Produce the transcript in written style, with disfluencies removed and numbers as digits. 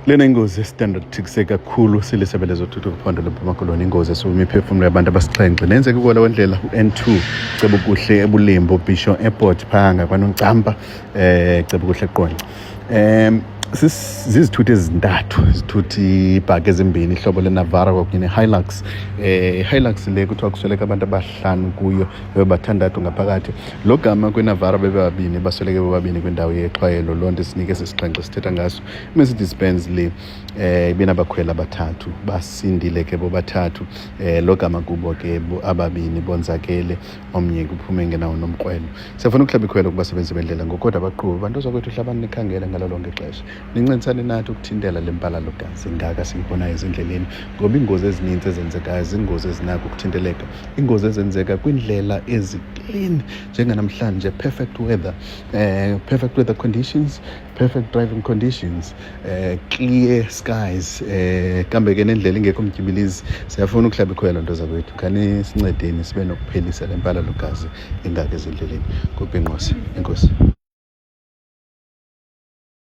Lena ingozi ye-standard tikse kakhulu silisebelezo thuthu kuphondo leMpuma Koloni, ingozi esumi imiphefumulo yabantu abasixhenxe nenzeka kuwola wendlela u-N2 Cebukuhle eBulembo Bisho Airport phanga kwaNongcampa Cebukuhle eQonce. Zizithuthi ezintathu izithuthi ibhaki ezimbini ihlobo leNavara kwakunye neHilux. Hilux le kuthiwa kusweleka abantu abahlanu kuyo bebathandathu ngaphakathi. Lo gama kweNavara bebabini basweleke bobabini kwindawo yexhwayelo. Loo nto sinike sesixhenxe sithetha ngaso. Mercedes Benz le ibinabakhweli abathathu basindile ke bobathathu. Lo gama kubo ke ababini bonzakele, omnye kuphume ngenawo nomqwelo. Siyafuna ukuhlaba ikhwelo kubasebenzi bendlela ngokodwa abaqhubi abantu ozakwethu hlabani nikhangela ngalo lonke ixesha. Nincensane nathi ukuthintela lempalalo gazi ngaka siyibonayo ezindleleni, ngoba ingozi ezininzi ezenzekayo zingozi ezinako ukuthinteleka. Ingozi ezenzeka kwindlela eziclean njenganamhlanje, perfect weather conditions, perfect driving conditions, clear skies, kambe ke nendlela ingekho mtyibilizi. Siyafuna ukuhlaba ikhwelo nto zakwethu, khani sincedeni sibe nokuphelisa lempalalo gazi ingaka ezindleleni. Kubhinqose, enkosi.